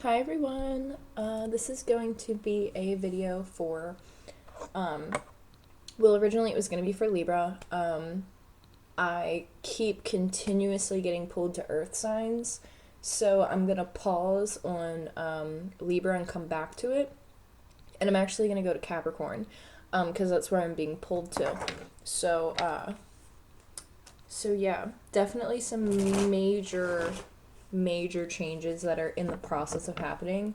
Hi everyone. This is going to be a video for, um, well, originally it was going to be for Libra. I keep continuously getting pulled to earth signs, so I'm going to pause on Libra and come back to it. And I'm actually going to go to Capricorn, because that's where I'm being pulled to. So, yeah, definitely some major changes that are in the process of happening.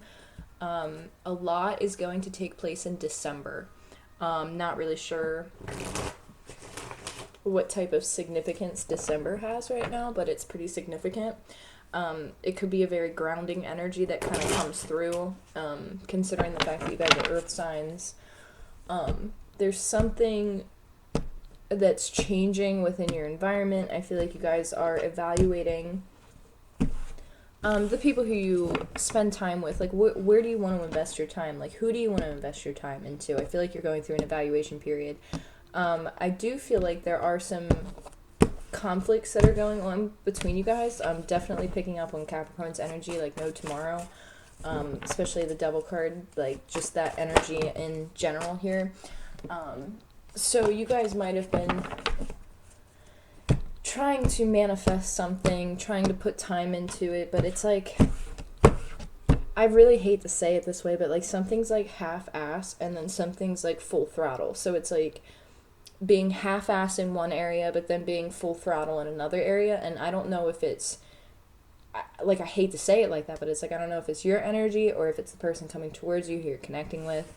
A lot is going to take place in December. Not really sure what type of significance December has right now, but it's pretty significant. It could be a very grounding energy that kind of comes through, considering the fact that you guys are earth signs. There's something that's changing within your environment. I feel like you guys are evaluating the people who you spend time with. Like, where do you want to invest your time? Like, who do you want to invest your time into? I feel like you're going through an evaluation period. I do feel like there are some conflicts that are going on between you guys. I'm definitely picking up on Capricorn's energy, like no tomorrow. Especially the devil card, like just that energy in general here. So you guys might have been trying to manifest something, trying to put time into it, but it's like, I really hate to say it this way, but like something's like half-ass and then something's like full throttle. So it's like being half-ass in one area, but then being full throttle in another area. And I don't know if it's, like, I hate to say it like that, but it's like, I don't know if it's your energy or if it's the person coming towards you who you're connecting with.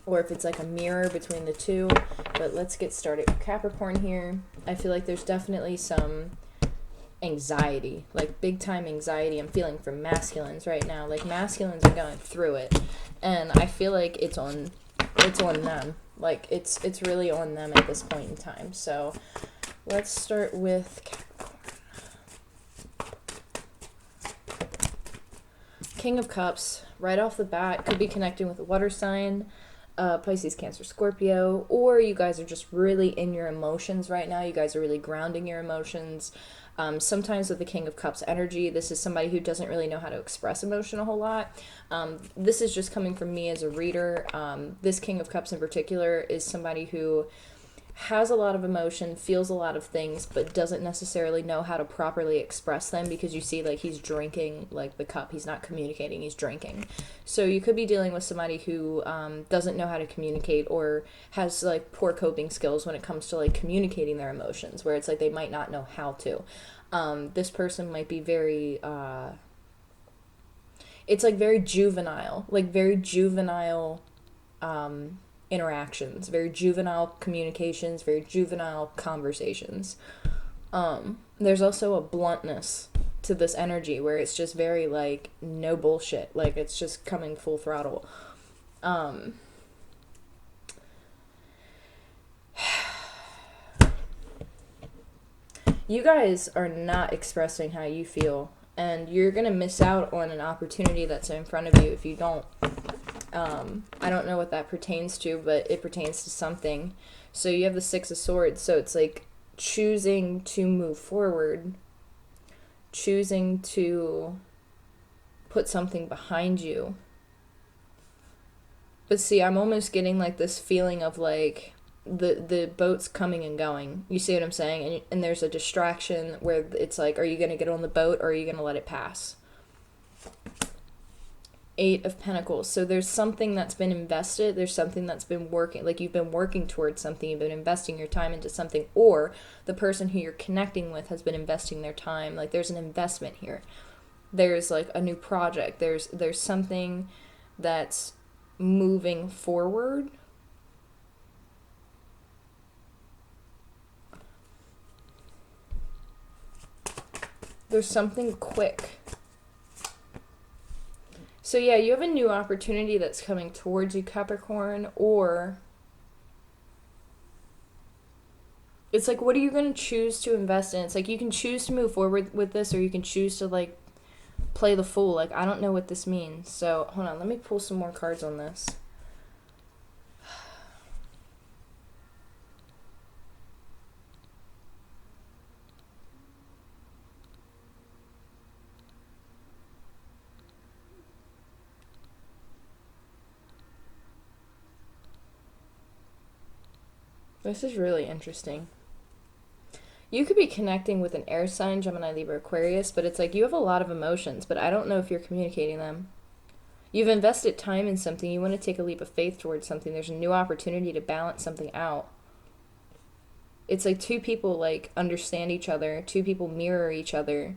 Or if it's like a mirror between the two. But let's get started with Capricorn here. I feel like there's definitely some anxiety, like big time anxiety I'm feeling from masculines right now. Like masculines are going through it, and I feel like it's on them. Like it's really on them at this point in time. So let's start with Capricorn. King of Cups, right off the bat, could be connecting with a water sign, Pisces, Cancer, Scorpio, or you guys are just really in your emotions right now. You guys are really grounding your emotions. Sometimes with the King of Cups energy, this is somebody who doesn't really know how to express emotion a whole lot. This is just coming from me as a reader. This King of Cups in particular is somebody who has a lot of emotion, feels a lot of things, but doesn't necessarily know how to properly express them, because you see, like, he's drinking, like, the cup. He's not communicating, he's drinking. So you could be dealing with somebody who doesn't know how to communicate, or has, like, poor coping skills when it comes to, like, communicating their emotions, where it's like they might not know how to. This person might be very, it's like very juvenile, interactions, very juvenile communications, very juvenile conversations. There's also a bluntness to this energy where it's just very like no bullshit, like it's just coming full throttle. You guys are not expressing how you feel, and you're gonna miss out on an opportunity that's in front of you if you don't. I don't know what that pertains to, but it pertains to something. So you have the Six of Swords, so it's like choosing to move forward, choosing to put something behind you. But see, I'm almost getting like this feeling of like the boat's coming and going. You see what I'm saying? And there's a distraction where it's like, are you going to get on the boat or are you going to let it pass? Eight of Pentacles. So there's something that's been invested. There's something that's been working. Like you've been working towards something. You've been investing your time into something. Or the person who you're connecting with has been investing their time. Like there's an investment here. There's like a new project. There's something that's moving forward. There's something quick. So yeah, you have a new opportunity that's coming towards you, Capricorn, or it's like, what are you going to choose to invest in? It's like you can choose to move forward with this, or you can choose to like play the fool. Like, I don't know what this means. So hold on, let me pull some more cards on this. This is really interesting. You could be connecting with an air sign, Gemini, Libra, Aquarius, but it's like you have a lot of emotions, but I don't know if you're communicating them. You've invested time in something. You want to take a leap of faith towards something. There's a new opportunity to balance something out. It's like two people like understand each other. Two people mirror each other.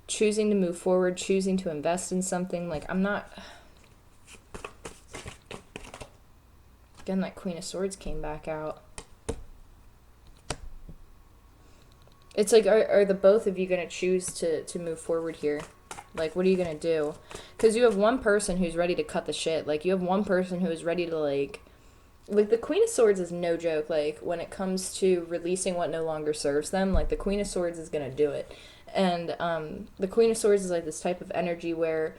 Choosing to move forward, choosing to invest in something. Like, I'm not... Again, that Queen of Swords came back out. It's like, are the both of you going to choose to move forward here? Like, what are you going to do? Because you have one person who's ready to cut the shit. Like, you have one person who is ready to, like, the Queen of Swords is no joke. Like, when it comes to releasing what no longer serves them, like, the Queen of Swords is going to do it. And the Queen of Swords is, like, this type of energy where,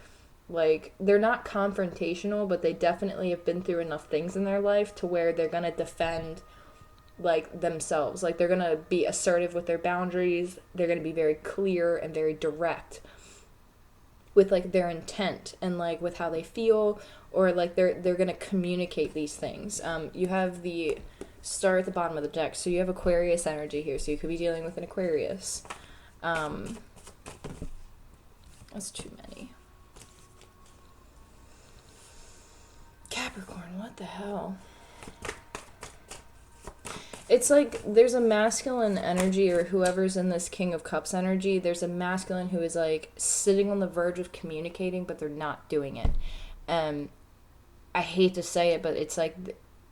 like, they're not confrontational, but they definitely have been through enough things in their life to where they're going to defend, like, themselves. Like, they're going to be assertive with their boundaries. They're going to be very clear and very direct with, like, their intent and, like, with how they feel, or, like, they're going to communicate these things. You have the Star at the bottom of the deck, so you have Aquarius energy here, so you could be dealing with an Aquarius. That's too many. Capricorn, what the hell? It's like there's a masculine energy, or whoever's in this King of Cups energy, there's a masculine who is like sitting on the verge of communicating, but they're not doing it. I hate to say it, but it's like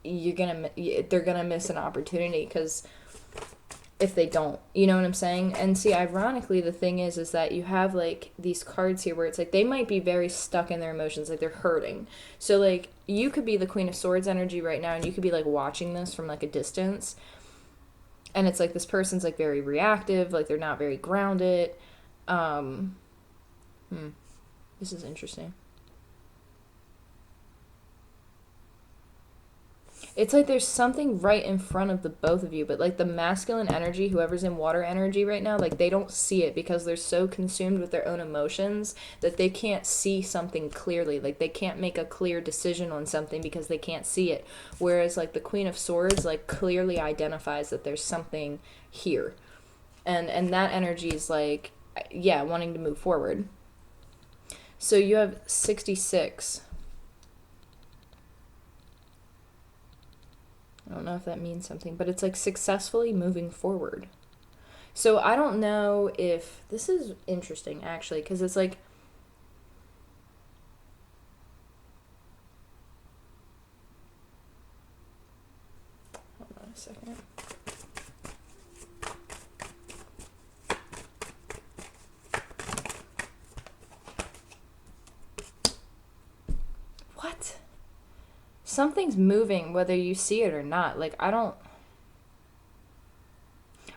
they're gonna miss an opportunity because if they don't, you know what I'm saying? And see, ironically, the thing is that you have like these cards here where it's like they might be very stuck in their emotions, like they're hurting. So like you could be the Queen of Swords energy right now, and you could be like watching this from like a distance, and it's like this person's like very reactive, like they're not very grounded. This is interesting. It's like there's something right in front of the both of you, but like the masculine energy, whoever's in water energy right now, like they don't see it because they're so consumed with their own emotions that they can't see something clearly. Like they can't make a clear decision on something because they can't see it. Whereas like the Queen of Swords like clearly identifies that there's something here. And that energy is like, yeah, wanting to move forward. So you have 66. I don't know if that means something, but it's like successfully moving forward. So I don't know if this is interesting actually, because it's like hold on a second. What? Something's moving whether you see it or not. Like, I don't...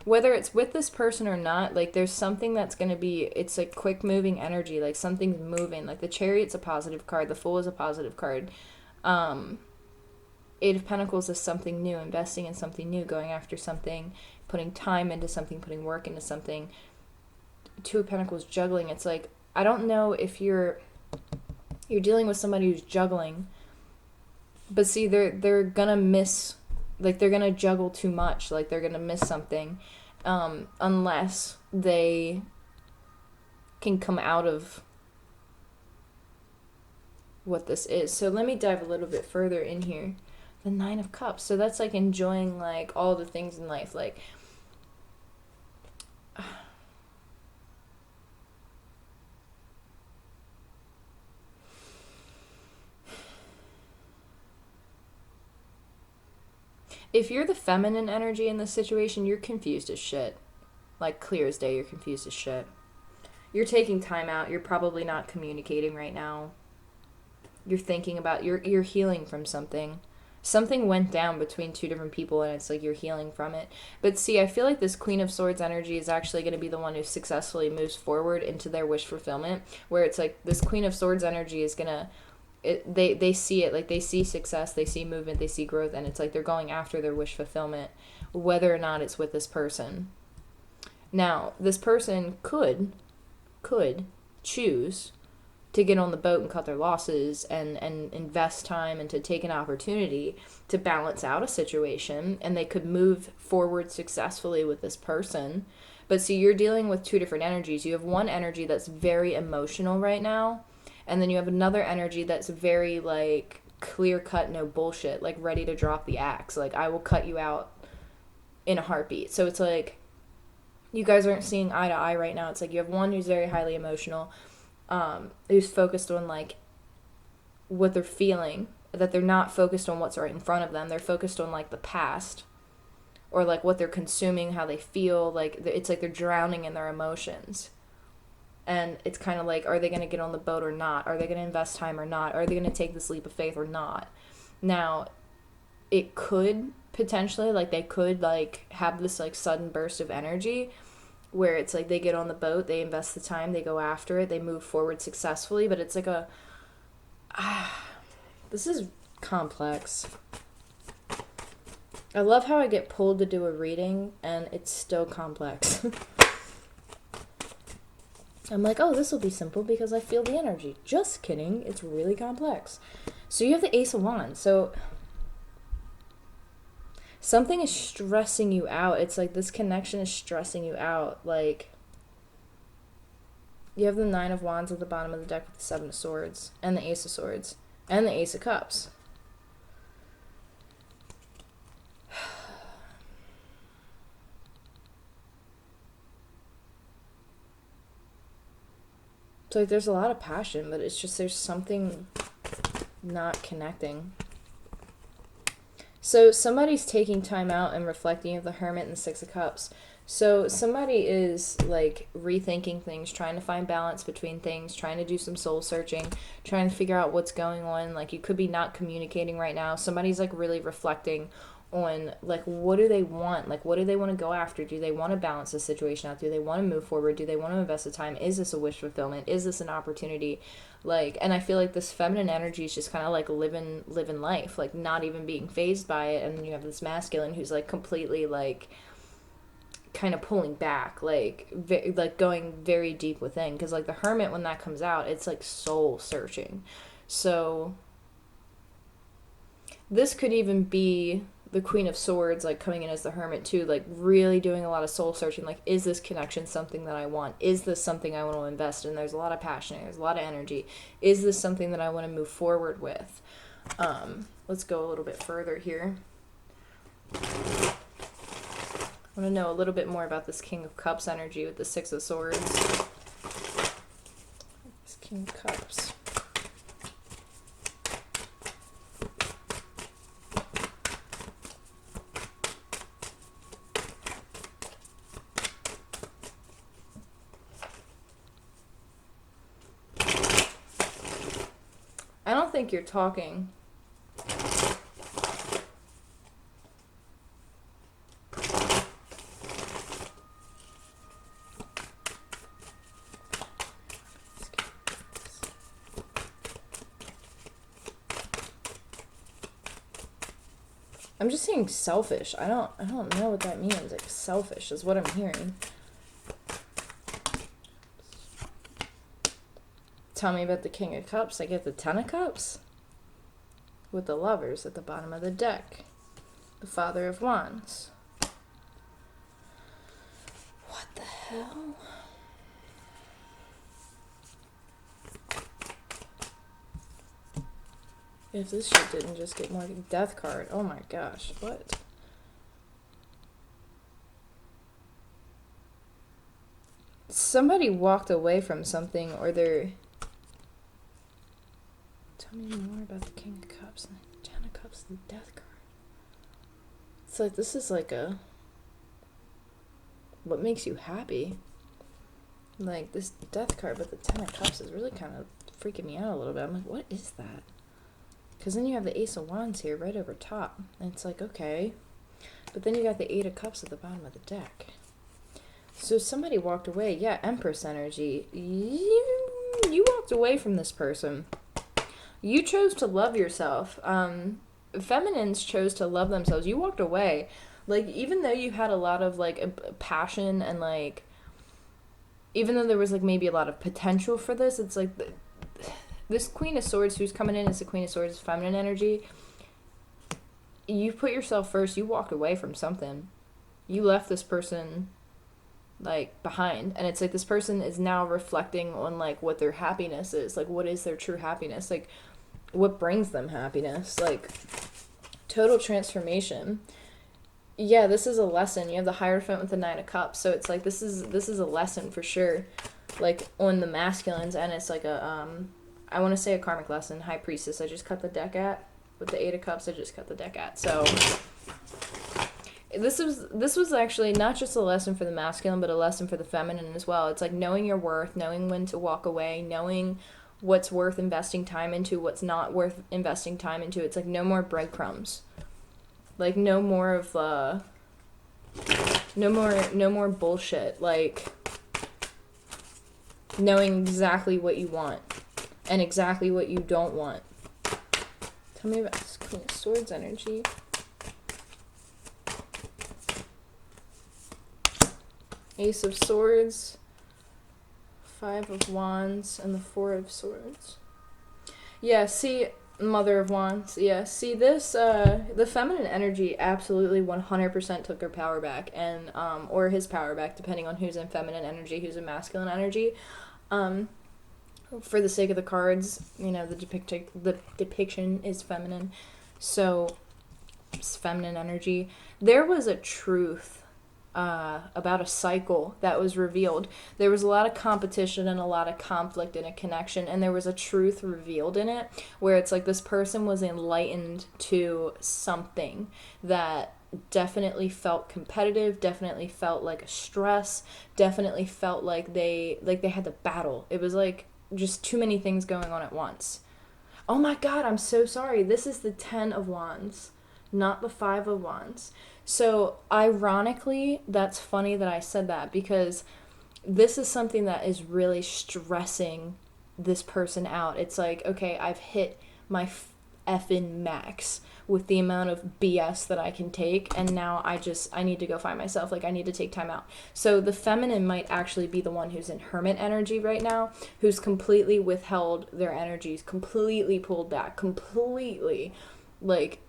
Whether it's with this person or not, like, there's something that's going to be... It's like quick moving energy. Like, something's moving. Like, the Chariot's a positive card. The Fool is a positive card. Eight of Pentacles is something new. Investing in something new. Going after something. Putting time into something. Putting work into something. Two of Pentacles, juggling. It's like, I don't know if you're dealing with somebody who's juggling... But see, they're gonna miss, like, they're gonna juggle too much. Like, they're gonna miss something unless they can come out of what this is. So let me dive a little bit further in here. The Nine of Cups. So that's, like, enjoying, like, all the things in life. Like, if you're the feminine energy in this situation, you're confused as shit. Like, clear as day, you're confused as shit. You're taking time out. You're probably not communicating right now. You're thinking about... You're healing from something. Something went down between two different people, and it's like you're healing from it. But see, I feel like this Queen of Swords energy is actually going to be the one who successfully moves forward into their wish fulfillment, where it's like this Queen of Swords energy is going to... They see it, like they see success, they see movement, they see growth, and it's like they're going after their wish fulfillment, whether or not it's with this person. Now, this person could choose to get on the boat and cut their losses and invest time and to take an opportunity to balance out a situation, and they could move forward successfully with this person. But see, you're dealing with two different energies. You have one energy that's very emotional right now, and then you have another energy that's very like clear cut, no bullshit, like ready to drop the axe. Like, I will cut you out in a heartbeat. So it's like you guys aren't seeing eye to eye right now. It's like you have one who's very highly emotional, who's focused on like what they're feeling, that they're not focused on what's right in front of them. They're focused on like the past, or like what they're consuming, how they feel. Like, it's like they're drowning in their emotions. And it's kind of like, are they going to get on the boat or not? Are they going to invest time or not? Are they going to take this leap of faith or not? Now, it could potentially, like, they could like have this like sudden burst of energy where it's like they get on the boat, they invest the time, they go after it, they move forward successfully. But it's like this is complex. I love how I get pulled to do a reading and it's still complex. I'm like, oh, this will be simple because I feel the energy. Just kidding. It's really complex. So you have the Ace of Wands. So something is stressing you out. It's like this connection is stressing you out. Like, you have the Nine of Wands at the bottom of the deck with the Seven of Swords and the Ace of Swords and the Ace of Cups. So like, there's a lot of passion, but it's just there's something not connecting. So somebody's taking time out and reflecting of the Hermit and the Six of Cups. So somebody is like rethinking things, trying to find balance between things, trying to do some soul searching, trying to figure out what's going on. Like, you could be not communicating right now. Somebody's like really reflecting on like, what do they want? Like, what do they want to go after? Do they want to balance the situation out? Do they want to move forward? Do they want to invest the time? Is this a wish fulfillment? Is this an opportunity? Like, and I feel like this feminine energy is just kind of like living life, like not even being fazed by it. And then you have this masculine who's like completely like kind of pulling back, like like going very deep within. Because like the Hermit, when that comes out, it's like soul searching. So this could even be the Queen of Swords, like coming in as the Hermit too, like really doing a lot of soul searching. Like, is this connection something that I want? Is this something I want to invest in? There's a lot of passion, there's a lot of energy. Is this something that I want to move forward with? Let's go a little bit further here. I want to know a little bit more about this King of Cups energy with the Six of Swords. This King of Cups. I don't think you're talking. I'm just saying selfish. I don't know what that means. Like, selfish is what I'm hearing. Tell me about the King of Cups. I get the Ten of Cups with the Lovers at the bottom of the deck. The Father of Wands. What the hell? If this shit didn't just get more Death card. Oh my gosh. What? Somebody walked away from something, or they're... Tell me more about the King of Cups and the Ten of Cups and the Death card. It's like, this is like a... What makes you happy? Like, this Death card, but the Ten of Cups is really kind of freaking me out a little bit. I'm like, what is that? Because then you have the Ace of Wands here right over top. And it's like, okay. But then you got the Eight of Cups at the bottom of the deck. So somebody walked away. Yeah, Empress energy. You walked away from this person. You chose to love yourself. Feminines chose to love themselves. You walked away. Like, even though you had a lot of, like, passion and, like, even though there was, like, maybe a lot of potential for this, it's like... This Queen of Swords who's coming in as the Queen of Swords is feminine energy. You put yourself first. You walked away from something. You left this person, like, behind. And it's like this person is now reflecting on, like, what their happiness is. Like, what is their true happiness? Like, what brings them happiness? Like, total transformation. Yeah, this is a lesson. You have the Hierophant with the Nine of Cups. So it's like this is a lesson for sure. Like, on the masculines. And it's like a, I want to say a karmic lesson. High Priestess. I just cut the deck at. With the Eight of Cups, I just cut the deck at. So this was actually not just a lesson for the masculine, but a lesson for the feminine as well. It's like knowing your worth, knowing when to walk away, knowing what's worth investing time into, what's not worth investing time into. It's like no more breadcrumbs. Like no more of no more bullshit. Like knowing exactly what you want and exactly what you don't want. Tell me about this Queen of Swords energy. Ace of Swords, Five of Wands, and the Four of Swords. Yeah, see, Mother of Wands. Yeah, see this, the feminine energy absolutely 100% took her power back, and, or his power back, depending on who's in feminine energy, who's in masculine energy. For the sake of the cards, you know, the depiction is feminine, so it's feminine energy. There was a truth about a cycle that was revealed. There was a lot of competition and a lot of conflict in a connection, and there was a truth revealed in it where it's like this person was enlightened to something that definitely felt competitive, definitely felt like a stress, definitely felt like they had to battle. It was like just too many things going on at once. Oh my god, I'm so sorry. This is the 10 of Wands, not the 5 of Wands. So, ironically, that's funny that I said that because this is something that is really stressing this person out. It's like, okay, I've hit my effing max with the amount of BS that I can take, and now I need to go find myself. Like, I need to take time out. So the feminine might actually be the one who's in hermit energy right now, who's completely withheld their energies, completely pulled back, completely, like,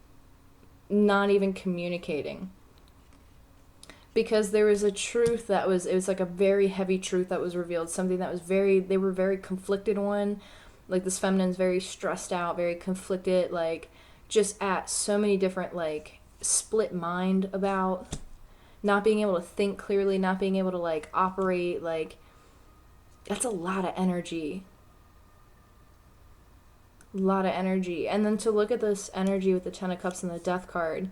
not even communicating. Because there was a truth it was like a very heavy truth that was revealed, something that was they were very conflicted on. Like, this feminine's very stressed out, very conflicted, like, just at so many different, like, split mind about not being able to think clearly, not being able to, like, operate, like, that's a lot of energy. A lot of energy. And then to look at this energy with the 10 of Cups and the Death card,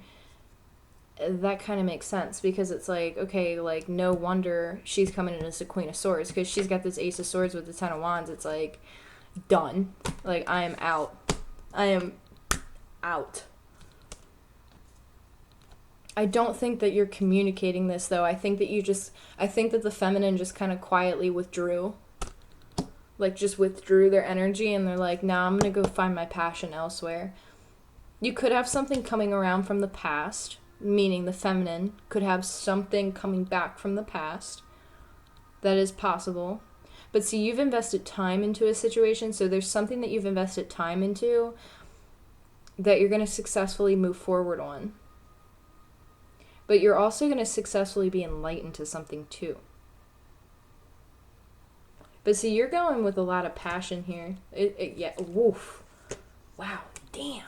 that kind of makes sense because it's like, okay, like, no wonder she's coming in as the Queen of Swords because she's got this Ace of Swords with the 10 of Wands. It's like, done. Like, I am out. I am out. I don't think that you're communicating this, though. I think that the feminine just kind of quietly withdrew. Like, just withdrew their energy, and they're like, nah, I'm going to go find my passion elsewhere. You could have something coming around from the past, meaning the feminine could have something coming back from the past. That is possible. But see, you've invested time into a situation, so there's something that you've invested time into that you're going to successfully move forward on. But you're also going to successfully be enlightened to something too. But see, you're going with a lot of passion here. Yeah, woof. Wow, damn.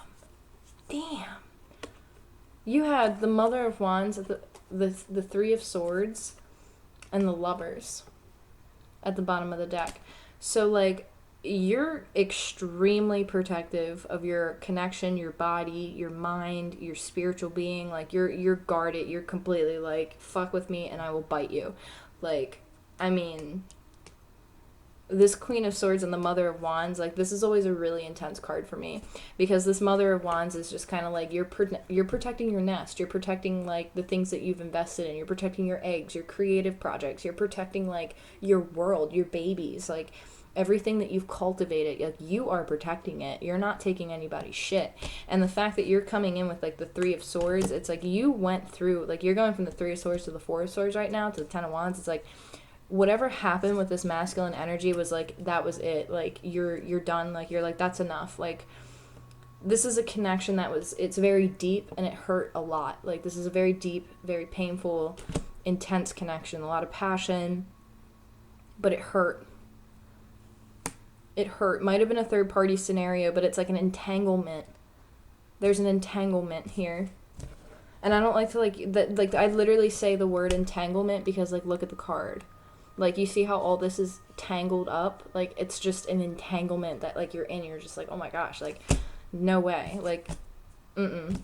You had the Mother of Wands, the Three of Swords, and the Lovers at the bottom of the deck. So, like, you're extremely protective of your connection, your body, your mind, your spiritual being. Like, you're guarded. You're completely like, fuck with me and I will bite you. Like, I mean, this Queen of Swords and the Mother of Wands, like, this is always a really intense card for me because this Mother of Wands is just kind of like you're protecting your nest, you're protecting, like, the things that you've invested in, you're protecting your eggs, your creative projects, you're protecting, like, your world, your babies, like, everything that you've cultivated. Like, you are protecting it. You're not taking anybody's shit. And the fact that you're coming in with, like, the Three of Swords, it's like you went through, like, you're going from the Three of Swords to the Four of Swords right now to the 10 of Wands. It's like whatever happened with this masculine energy was like, that was it. Like, you're done. Like, you're like, that's enough. Like, this is a connection that was, it's very deep and it hurt a lot. Like, this is a very deep, very painful, intense connection, a lot of passion, but it hurt. It hurt. Might have been a third party scenario, but it's like an entanglement. There's an entanglement here. And I don't like to like I literally say the word entanglement because, like, look at the card. Like, you see how all this is tangled up? Like, it's just an entanglement that, like, you're in. You're just like, oh my gosh, like, no way. Like, mm-mm.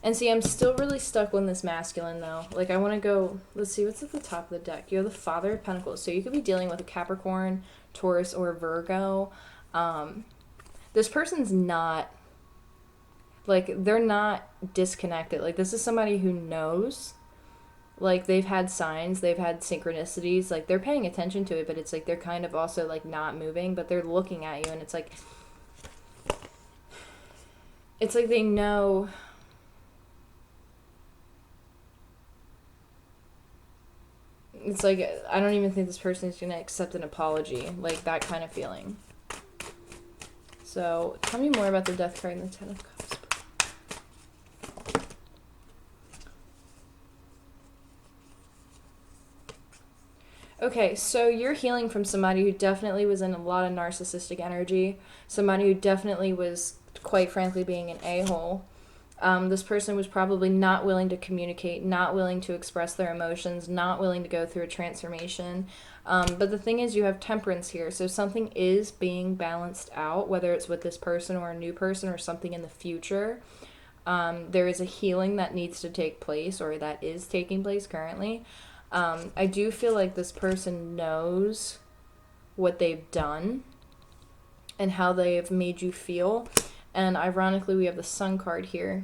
And see, I'm still really stuck on this masculine, though. Like, I want to go, let's see, what's at the top of the deck? You have the Father of Pentacles. So you could be dealing with a Capricorn, Taurus, or Virgo. This person's not, like, they're not disconnected. Like, this is somebody who knows. Like, they've had signs, they've had synchronicities, like, they're paying attention to it, but it's like they're kind of also, like, not moving, but they're looking at you, and it's like they know. It's like, I don't even think this person is going to accept an apology, like, that kind of feeling. So, tell me more about the Death card and the Ten of Cups. Okay, so you're healing from somebody who definitely was in a lot of narcissistic energy. Somebody who definitely was, quite frankly, being an a-hole. This person was probably not willing to communicate, not willing to express their emotions, not willing to go through a transformation. But the thing is, you have temperance here, so something is being balanced out, whether it's with this person or a new person or something in the future. There is a healing that needs to take place, or that is taking place currently. I do feel like this person knows what they've done and how they've made you feel. And ironically, we have the Sun card here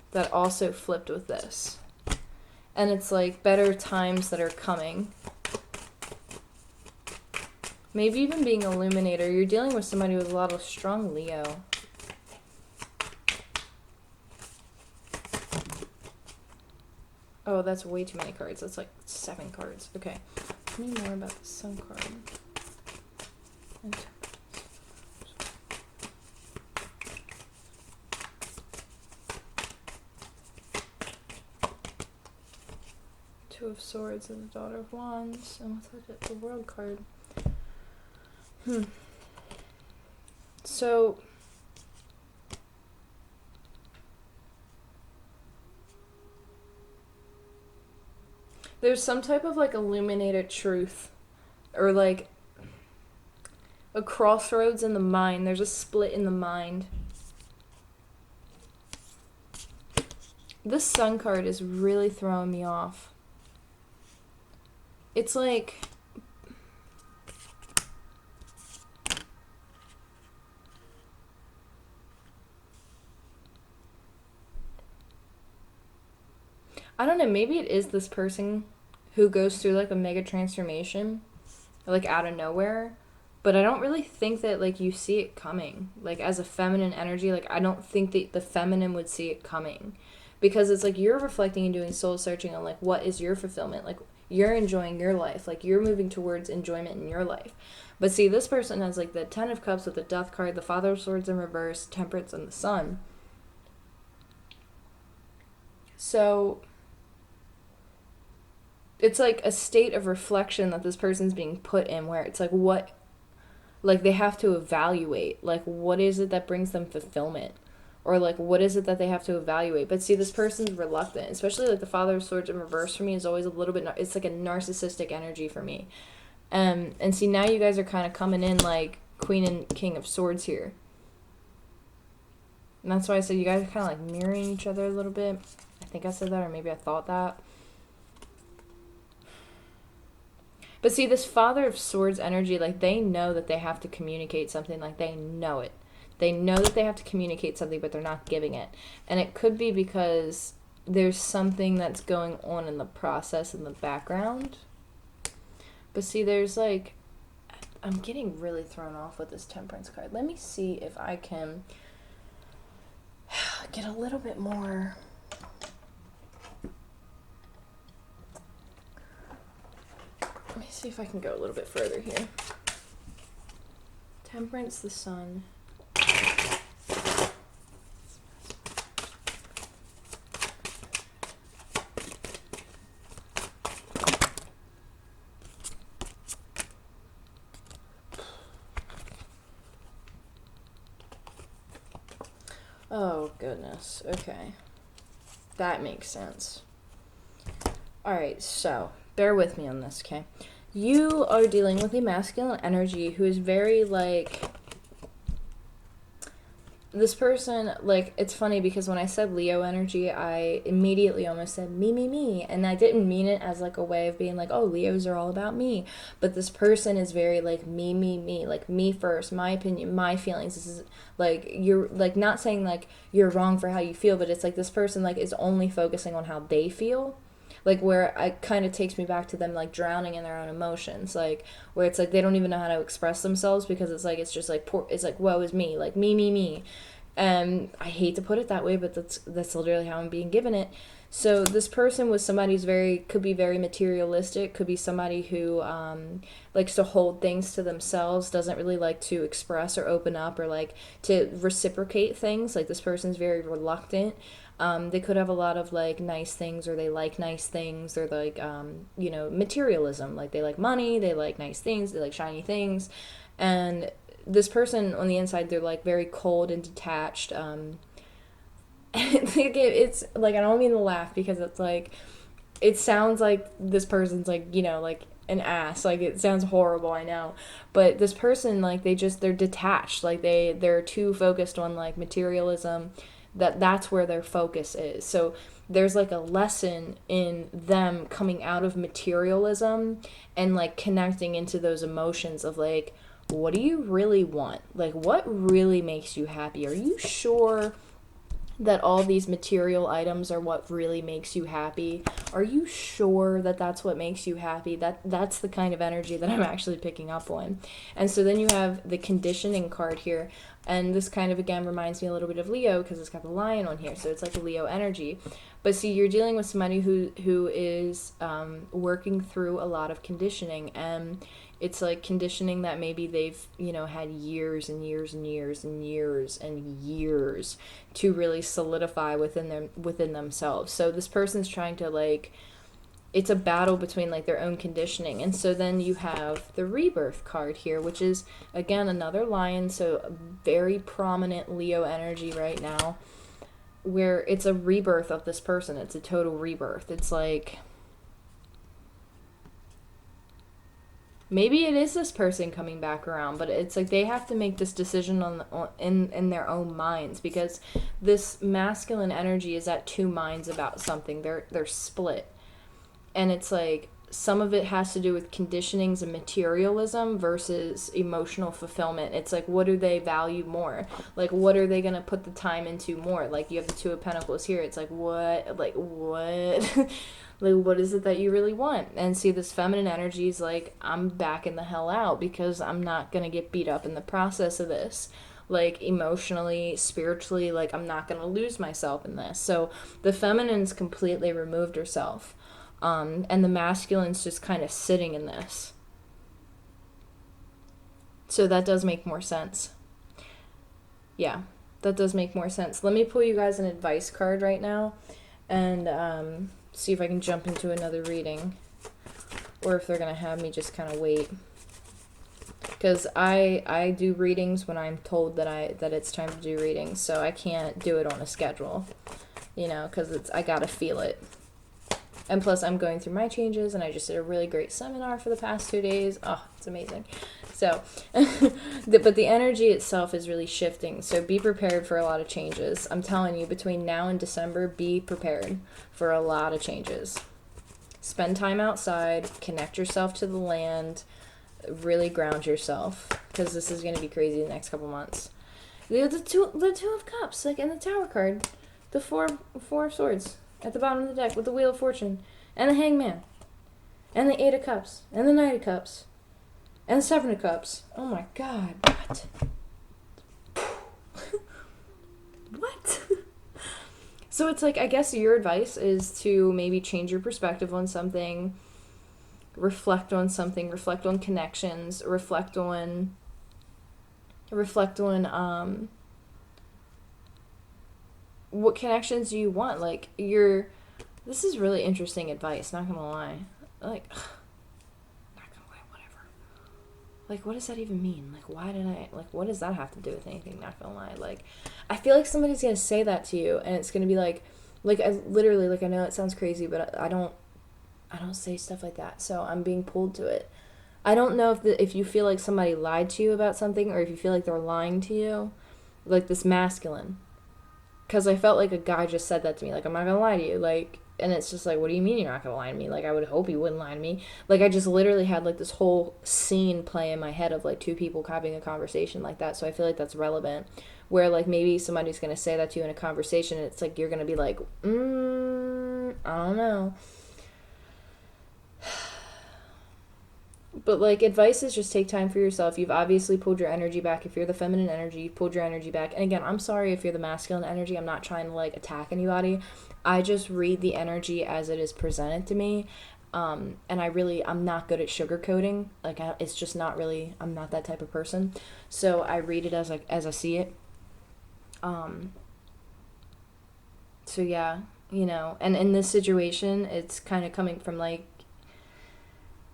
that also flipped with this. And it's like better times that are coming. Maybe even being a Illuminator. You're dealing with somebody with a lot of strong Leo. Oh, that's way too many cards. That's like 7 cards. Okay. Tell me more about the Sun card. Two of Swords and the Daughter of Wands. And what's that? The World card. So, there's some type of, like, illuminated truth, or like a crossroads in the mind. There's a split in the mind. This Sun card is really throwing me off. It's like, I don't know, maybe it is this person who goes through, like, a mega transformation, like, out of nowhere, but I don't really think that, like, you see it coming. Like, as a feminine energy, like, I don't think that the feminine would see it coming, because it's like you're reflecting and doing soul searching on, like, what is your fulfillment? Like, you're enjoying your life. Like, you're moving towards enjoyment in your life. But see, this person has, like, the Ten of Cups with the Death card, the Father of Swords in reverse, Temperance, and the Sun. So it's like a state of reflection that this person's being put in, where it's like, what, like, they have to evaluate, like, what is it that brings them fulfillment, or like, what is it that they have to evaluate. But see, this person's reluctant, especially like the Father of Swords in reverse for me is always a little bit, it's like a narcissistic energy for me. And see, now you guys are kind of coming in like Queen and King of Swords here, and that's why I said you guys are kind of like mirroring each other a little bit. I think I said that, or maybe I thought that. But see, this Father of Swords energy, like, they know that they have to communicate something. Like, they know it. They know that they have to communicate something, but they're not giving it. And it could be because there's something that's going on in the process in the background. But see, there's, like, I'm getting really thrown off with this Temperance card. Let me see if I can get a little bit more. see if I can go a little bit further here. Temperance, the sun. Oh, goodness. Okay. That makes sense. Alright, so, bear with me on this, okay? You are dealing with a masculine energy who is very, like... This person, like, it's funny because when I said Leo energy, I immediately almost said me, and I didn't mean it as, like, a way of being like, oh, Leos are all about me, but this person is very, like, me, like, me first, my opinion, my feelings. This is, like, you're, like, not saying, like, you're wrong for how you feel, but it's, like, this person, like, is only focusing on how they feel. Like, where it kind of takes me back to them, like, drowning in their own emotions. Like, where it's, like, they don't even know how to express themselves because it's, like, it's just, like, poor, it's, like, woe is me. Like, me. And I hate to put it that way, but that's literally how I'm being given it. So this person was somebody who's could be very materialistic, could be somebody who likes to hold things to themselves, doesn't really like to express or open up or, like, to reciprocate things. Like, this person's very reluctant. They could have a lot of, like, nice things, or they like nice things. They're, like, materialism. Like, they like money, they like nice things, they like shiny things. And this person on the inside, they're, like, very cold and detached. It's, like, I don't mean to laugh because it's, like, it sounds like this person's, like, like, an ass. Like, it sounds horrible, I know. But this person, like, they're detached. Like, they're too focused on, like, materialism. That's where their focus is. So there's, like, a lesson in them coming out of materialism and, like, connecting into those emotions of, like, what do you really want? Like, what really makes you happy? Are you sure that all these material items are what really makes you happy? Are you sure that that's what makes you happy? That's the kind of energy that I'm actually picking up on. And so then you have the conditioning card here, and this kind of, again, reminds me a little bit of Leo because it's got the lion on here, so it's like a Leo energy. But see, you're dealing with somebody who is working through a lot of conditioning, and it's like conditioning that maybe they've, had years and years and years and years and years to really solidify within themselves. So this person's trying to, like, it's a battle between, like, their own conditioning. And so then you have the rebirth card here, which is, again, another lion, so a very prominent Leo energy right now, where it's a rebirth of this person. It's a total rebirth. It's like, maybe it is this person coming back around, but it's like they have to make this decision in their own minds, because this masculine energy is at two minds about something. They're split. And it's like some of it has to do with conditionings and materialism versus emotional fulfillment. It's like, what do they value more? Like, what are they going to put the time into more? Like, you have the Two of Pentacles here. It's like, what? Like, what? Like, what is it that you really want? And see, this feminine energy is like, I'm backing the hell out because I'm not going to get beat up in the process of this. Like, emotionally, spiritually, like, I'm not going to lose myself in this. So the feminine's completely removed herself. And the masculine's just kind of sitting in this. So that does make more sense. Yeah, that does make more sense. Let me pull you guys an advice card right now and see if I can jump into another reading, or if they're going to have me just kind of wait. Because I do readings when I'm told that it's time to do readings, so I can't do it on a schedule, because I got to feel it. And plus, I'm going through my changes, and I just did a really great seminar for the past 2 days. Oh, it's amazing. So, but the energy itself is really shifting. So be prepared for a lot of changes. I'm telling you, between now and December, be prepared for a lot of changes. Spend time outside, connect yourself to the land, really ground yourself, because this is going to be crazy the next couple months. The two of Cups, like in the Tower card, the four of Swords at the bottom of the deck with the Wheel of Fortune, and the Hangman, and the Eight of Cups, and the Knight of Cups, and the Seven of Cups. Oh my God, what? What? So it's like, I guess your advice is to maybe change your perspective on something, reflect on something, reflect on connections, reflect on what connections do you want. Like, this is really interesting advice, not gonna lie. Like, not gonna lie, whatever. Like, what does that even mean? Like, what does that have to do with anything? Not gonna lie. Like, I feel like somebody's gonna say that to you, and it's gonna be like, I literally, like, I know it sounds crazy, but I don't say stuff like that, so I'm being pulled to it. I don't know if you feel like somebody lied to you about something, or if you feel like they're lying to you, like this masculine. Because I felt like a guy just said that to me, like, I'm not gonna lie to you, like, and it's just like, what do you mean you're not gonna lie to me? Like, I would hope you wouldn't lie to me. Like, I just literally had like this whole scene play in my head of like two people having a conversation like that, so I feel like that's relevant. Where like maybe somebody's gonna say that to you in a conversation, and it's like you're gonna be like, I don't know. But like, advice is just take time for yourself. You've obviously pulled your energy back. If you're the feminine energy, you've pulled your energy back. And again, I'm sorry if you're the masculine energy. I'm not trying to like attack anybody. I just read the energy as it is presented to me. And I'm not good at sugarcoating. Like, it's just not really, I'm not that type of person. So I read it as I see it. So yeah, and in this situation, it's kind of coming from like,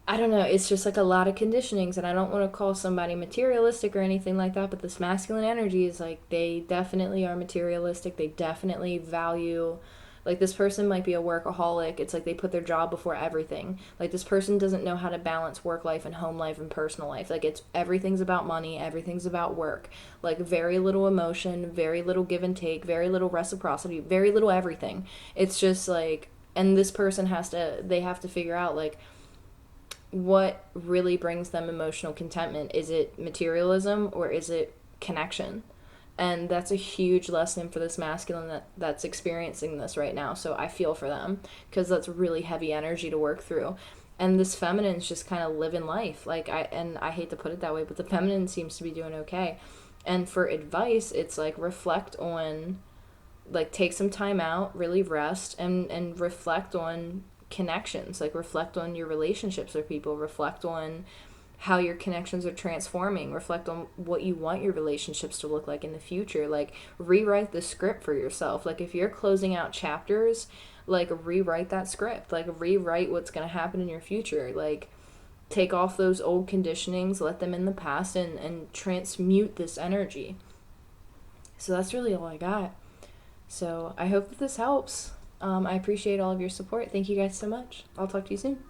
I don't know, it's just like a lot of conditionings, and I don't want to call somebody materialistic or anything like that, but this masculine energy is like, they definitely are materialistic. They definitely value, like, this person might be a workaholic. It's like they put their job before everything. Like, this person doesn't know how to balance work life and home life and personal life. Like, everything's about money, everything's about work. Like, very little emotion, very little give and take, very little reciprocity, very little everything. It's just like, and this person they have to figure out, like, what really brings them emotional contentment. Is it materialism, or is it connection? And that's a huge lesson for this masculine that's experiencing this right now. So I feel for them, because that's really heavy energy to work through. And this feminine's just kind of living life. Like, I hate to put it that way, but the feminine seems to be doing okay. And for advice, it's like, reflect on, like, take some time out, really rest, and reflect on connections. Like, reflect on your relationships with people, reflect on how your connections are transforming, reflect on what you want your relationships to look like in the future. Like, rewrite the script for yourself. Like, if you're closing out chapters, like, rewrite that script. Like, rewrite what's going to happen in your future. Like, take off those old conditionings, let them in the past, and transmute this energy. So that's really all I got. So I hope that this helps. I appreciate all of your support. Thank you guys so much. I'll talk to you soon.